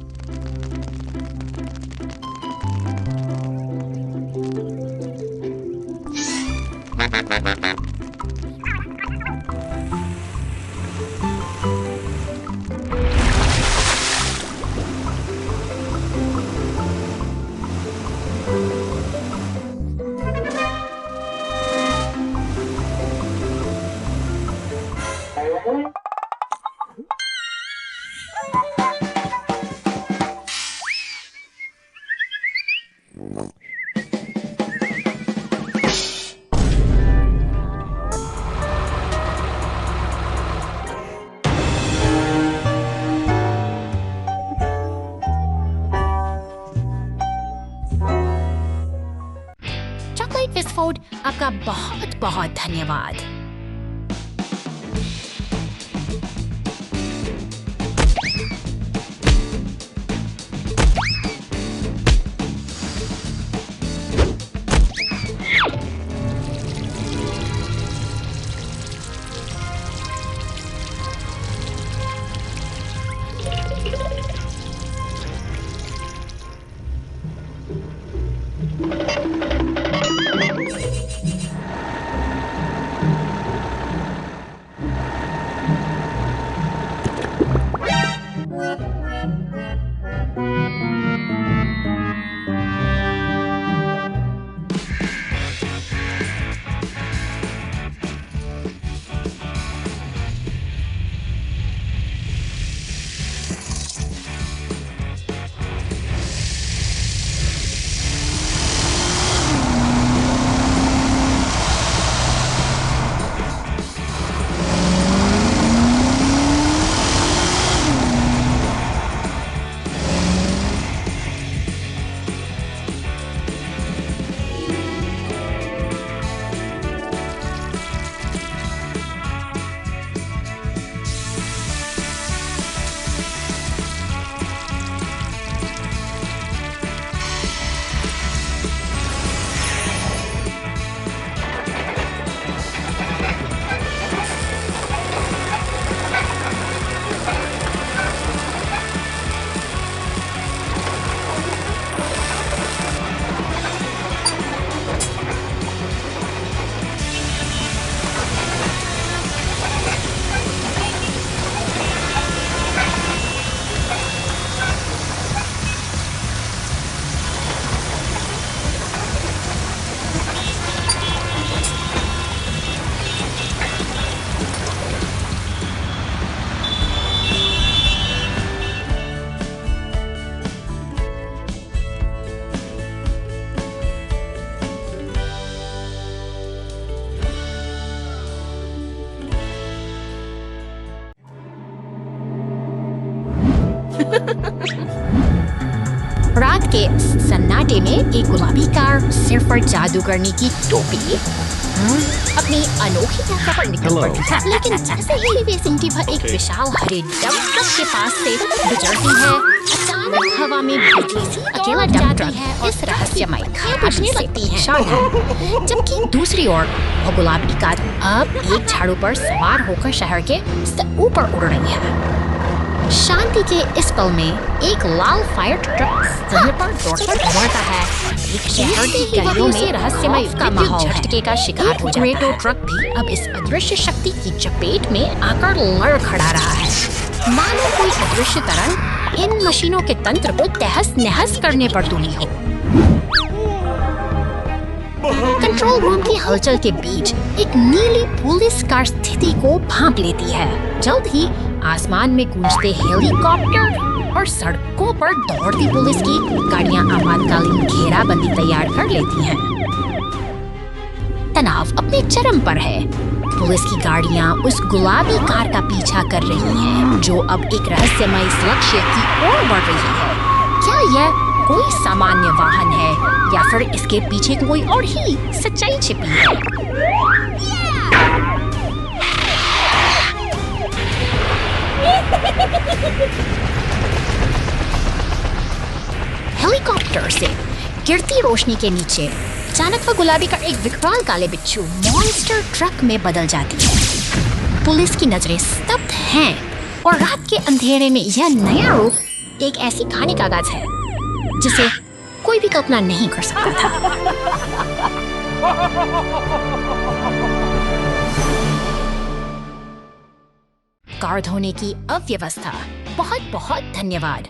चॉकलेट फिस्टफूड, आपका बहुत बहुत धन्यवाद। के सन्नाटे में एक गुलाबी कार, सिर पर जादूगरनी की टोपी अपनी अनोखी यात्रा पर निकल पड़ती है। लेकिन जैसे ही वे सिमटी भर एक विशाल हरे डंप ट्रक के पास से गुजरती है, अचानक हवा में बिजली सी अकेला डंप ट्रक इस रहस्यमय खाई से लगती है। जबकि दूसरी ओर वो गुलाबी कार अब एक झाड़ू पर सवार होकर शहर के ऊपर उड़ रही है। शांति के इस पल में एक लाल फायर ट्रक समय पर दौड़कर दौड़ता है। एक शहर की गलियों में रहस्यमय का माहौल झटके का शिकार हो जाता है। ग्रेटो ट्रक भी अब इस अदृश्य शक्ति की चपेट में आकर लड़खड़ा रहा है, मानो कोई अदृश्य तरंग इन मशीनों के तंत्र को तहस नहस करने पर तुली हो। कंट्रोल रूम की हलचल के बीच एक नीली पुलिस कार स्थिति को भांप लेती है। जल्द ही आसमान में गूंजते हेलीकॉप्टर और सड़कों पर दौड़ती पुलिस की गाड़ियां आपातकालीन घेराबंदी तैयार कर लेती हैं। तनाव अपने चरम पर है। पुलिस की गाड़ियां उस गुलाबी कार का पीछा कर रही हैं, जो अब एक रहस्यमय लक्ष्य की ओर बढ़ रही है। क्या यह कोई सामान्य वाहन है या फिर इसके पीछे कोई और ही सच्चाई छिपी है? हेलीकॉप्टर से गिरती रोशनी के नीचे अचानक वह गुलाबी का एक विकराल काले बिच्छू मॉन्स्टर ट्रक में बदल जाती है। पुलिस की नजरें स्तब्ध हैं और रात के अंधेरे में यह नया रूप एक ऐसी कहानी का आगाज है जिसे कोई भी कल्पना नहीं कर सकता था। कार धोने की अव्यवस्था। बहुत बहुत धन्यवाद।